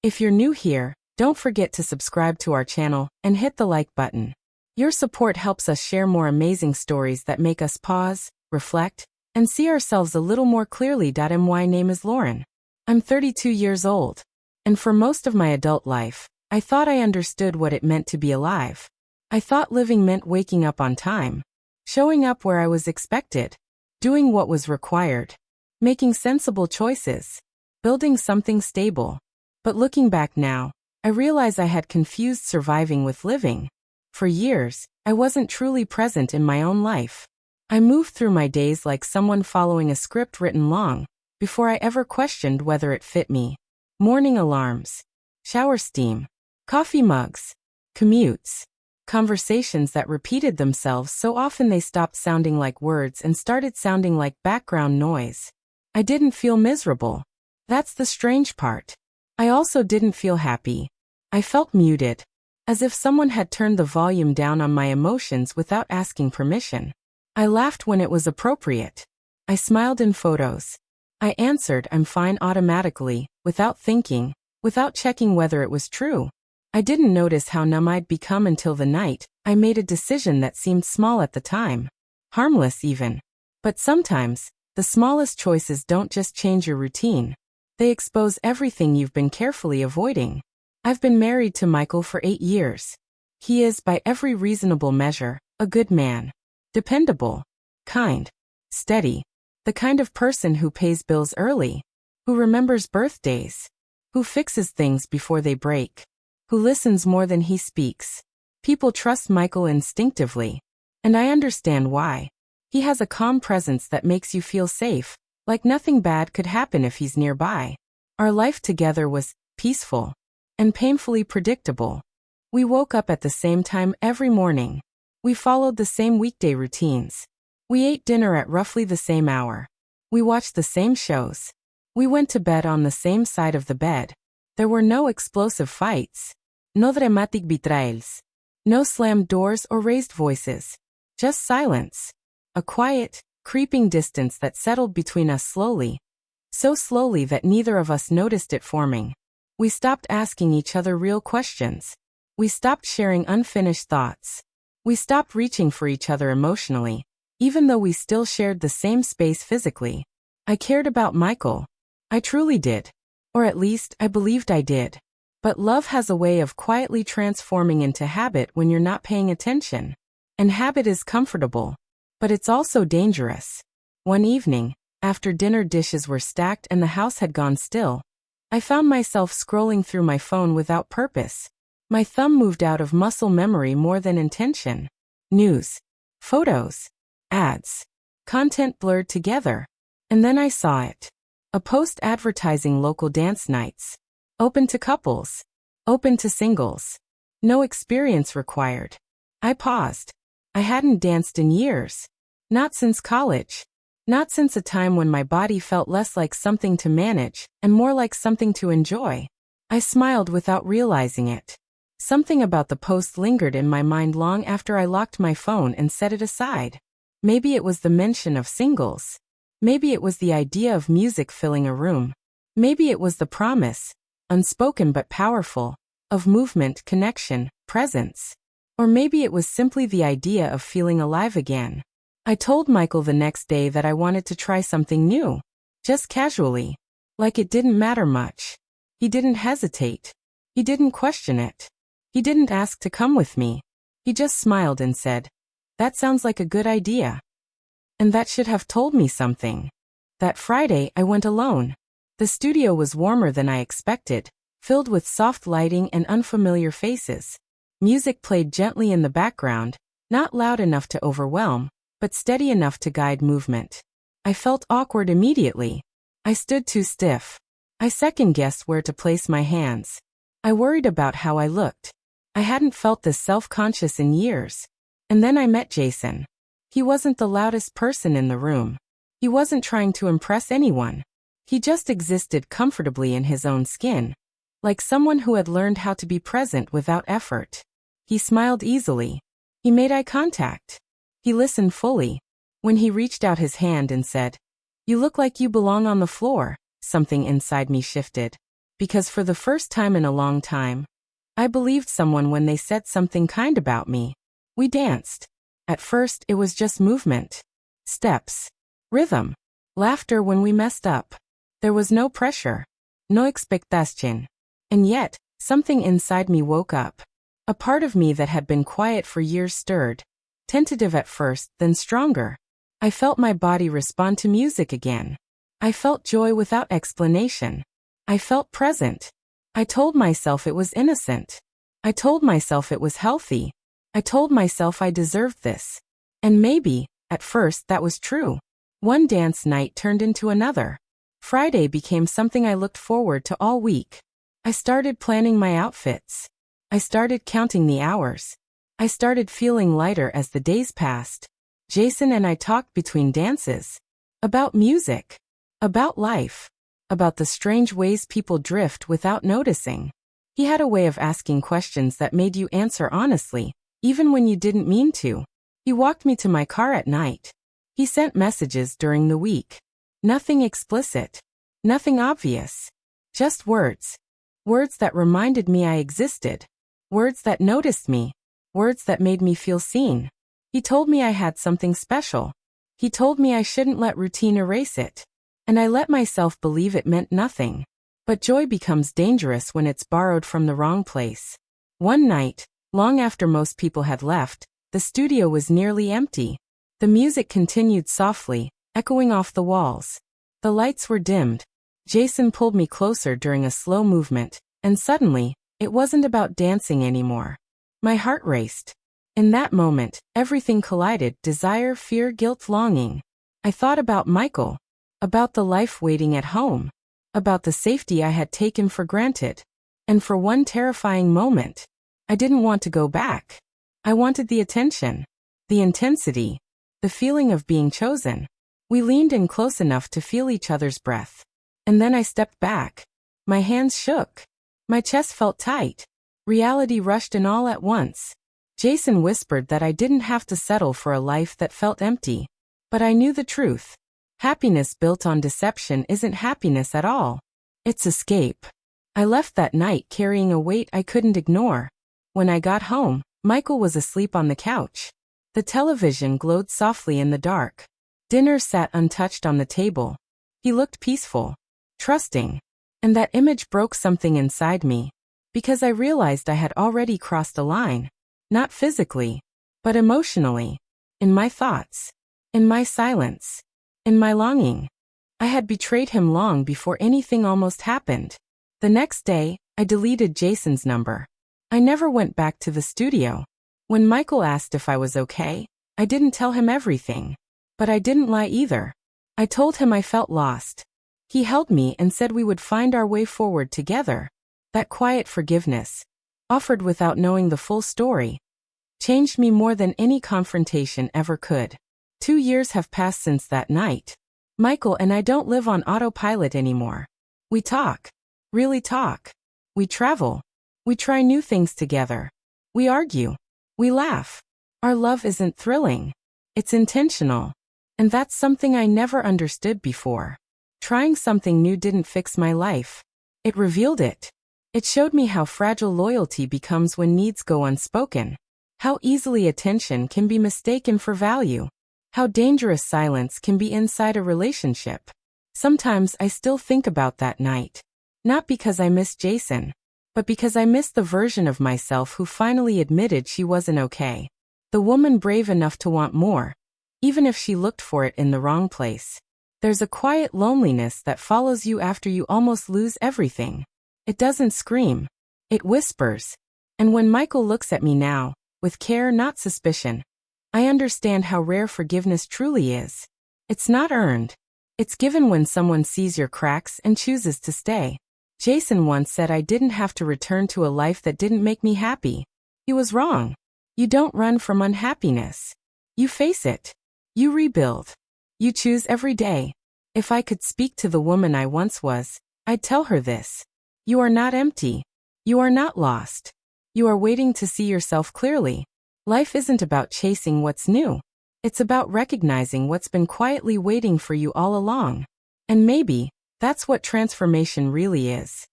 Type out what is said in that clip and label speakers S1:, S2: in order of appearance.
S1: If you're new here, don't forget to subscribe to our channel and hit the like button. Your support helps us share more amazing stories that make us pause, reflect, and see ourselves a little more clearly. My name is Lauren. I'm 32 years old. And for most of my adult life, I thought I understood what it meant to be alive. I thought living meant waking up on time, showing up where I was expected, doing what was required, making sensible choices, building something stable. But looking back now, I realize I had confused surviving with living. For years, I wasn't truly present in my own life. I moved through my days like someone following a script written long before I ever questioned whether it fit me. Morning alarms, shower steam, coffee mugs, commutes, conversations that repeated themselves so often they stopped sounding like words and started sounding like background noise. I didn't feel miserable. That's the strange part. I also didn't feel happy. I felt muted, as if someone had turned the volume down on my emotions without asking permission. I laughed when it was appropriate. I smiled in photos. I answered "I'm fine" automatically, without thinking, without checking whether it was true. I didn't notice how numb I'd become until the night I made a decision that seemed small at the time. Harmless even. But sometimes, the smallest choices don't just change your routine. They expose everything you've been carefully avoiding. I've been married to Michael for 8 years. He is, by every reasonable measure, a good man. Dependable. Kind. Steady. The kind of person who pays bills early. Who remembers birthdays. Who fixes things before they break. Who listens more than he speaks. People trust Michael instinctively. And I understand why. He has a calm presence that makes you feel safe, like nothing bad could happen if he's nearby. Our life together was peaceful and painfully predictable. We woke up at the same time every morning. We followed the same weekday routines. We ate dinner at roughly the same hour. We watched the same shows. We went to bed on the same side of the bed. There were no explosive fights. No dramatic betrayals. No slammed doors or raised voices. Just silence. A quiet, creeping distance that settled between us slowly. So slowly that neither of us noticed it forming. We stopped asking each other real questions. We stopped sharing unfinished thoughts. We stopped reaching for each other emotionally, even though we still shared the same space physically. I cared about Michael. I truly did. Or at least, I believed I did. But love has a way of quietly transforming into habit when you're not paying attention. And habit is comfortable. But it's also dangerous. One evening, after dinner dishes were stacked and the house had gone still, I found myself scrolling through my phone without purpose. My thumb moved out of muscle memory more than intention. News. Photos. Ads. Content blurred together. And then I saw it. A post advertising local dance nights. Open to couples. Open to singles. No experience required. I paused. I hadn't danced in years. Not since college. Not since a time when my body felt less like something to manage and more like something to enjoy. I smiled without realizing it. Something about the post lingered in my mind long after I locked my phone and set it aside. Maybe it was the mention of singles. Maybe it was the idea of music filling a room. Maybe it was the promise, unspoken but powerful, of movement, connection, presence. Or maybe it was simply the idea of feeling alive again. I told Michael the next day that I wanted to try something new. Just casually. Like it didn't matter much. He didn't hesitate. He didn't question it. He didn't ask to come with me. He just smiled and said, "That sounds like a good idea." And that should have told me something. That Friday, I went alone. The studio was warmer than I expected, filled with soft lighting and unfamiliar faces. Music played gently in the background, not loud enough to overwhelm, but steady enough to guide movement. I felt awkward immediately. I stood too stiff. I second-guessed where to place my hands. I worried about how I looked. I hadn't felt this self-conscious in years. And then I met Jason. He wasn't the loudest person in the room. He wasn't trying to impress anyone. He just existed comfortably in his own skin, like someone who had learned how to be present without effort. He smiled easily. He made eye contact. He listened fully. When he reached out his hand and said, "You look like you belong on the floor," something inside me shifted. Because for the first time in a long time, I believed someone when they said something kind about me. We danced. At first, it was just movement, steps, rhythm, laughter when we messed up. There was no pressure, no expectation. And yet, something inside me woke up. A part of me that had been quiet for years stirred, tentative at first, then stronger. I felt my body respond to music again. I felt joy without explanation. I felt present. I told myself it was innocent. I told myself it was healthy. I told myself I deserved this. And maybe, at first, that was true. One dance night turned into another. Friday became something I looked forward to all week. I started planning my outfits. I started counting the hours. I started feeling lighter as the days passed. Jason and I talked between dances. About music. About life. About the strange ways people drift without noticing. He had a way of asking questions that made you answer honestly, even when you didn't mean to. He walked me to my car at night. He sent messages during the week. Nothing explicit. Nothing obvious. Just words. Words that reminded me I existed. Words that noticed me. Words that made me feel seen. He told me I had something special. He told me I shouldn't let routine erase it. And I let myself believe it meant nothing. But joy becomes dangerous when it's borrowed from the wrong place. One night, long after most people had left, the studio was nearly empty. The music continued softly, echoing off the walls. The lights were dimmed. Jason pulled me closer during a slow movement, and suddenly, it wasn't about dancing anymore. My heart raced. In that moment, everything collided: desire, fear, guilt, longing. I thought about Michael. About the life waiting at home. About the safety I had taken for granted. And for one terrifying moment, I didn't want to go back. I wanted the attention. The intensity. The feeling of being chosen. We leaned in close enough to feel each other's breath. And then I stepped back. My hands shook. My chest felt tight. Reality rushed in all at once. Jason whispered that I didn't have to settle for a life that felt empty. But I knew the truth. Happiness built on deception isn't happiness at all. It's escape. I left that night carrying a weight I couldn't ignore. When I got home, Michael was asleep on the couch. The television glowed softly in the dark. Dinner sat untouched on the table. He looked peaceful, trusting. And that image broke something inside me. Because I realized I had already crossed a line. Not physically, but emotionally. In my thoughts. In my silence. In my longing. I had betrayed him long before anything almost happened. The next day, I deleted Jason's number. I never went back to the studio. When Michael asked if I was okay, I didn't tell him everything. But I didn't lie either. I told him I felt lost. He held me and said we would find our way forward together. That quiet forgiveness, offered without knowing the full story, changed me more than any confrontation ever could. 2 years have passed since that night. Michael and I don't live on autopilot anymore. We talk. Really talk. We travel. We try new things together. We argue. We laugh. Our love isn't thrilling. It's intentional. And that's something I never understood before. Trying something new didn't fix my life. It revealed it. It showed me how fragile loyalty becomes when needs go unspoken. How easily attention can be mistaken for value. How dangerous silence can be inside a relationship. Sometimes I still think about that night. Not because I miss Jason, but because I miss the version of myself who finally admitted she wasn't okay. The woman brave enough to want more, even if she looked for it in the wrong place. There's a quiet loneliness that follows you after you almost lose everything. It doesn't scream. It whispers. And when Michael looks at me now, with care not suspicion, I understand how rare forgiveness truly is. It's not earned. It's given when someone sees your cracks and chooses to stay. Jason once said I didn't have to return to a life that didn't make me happy. He was wrong. You don't run from unhappiness. You face it. You rebuild. You choose every day. If I could speak to the woman I once was, I'd tell her this. You are not empty. You are not lost. You are waiting to see yourself clearly. Life isn't about chasing what's new. It's about recognizing what's been quietly waiting for you all along. And maybe, that's what transformation really is.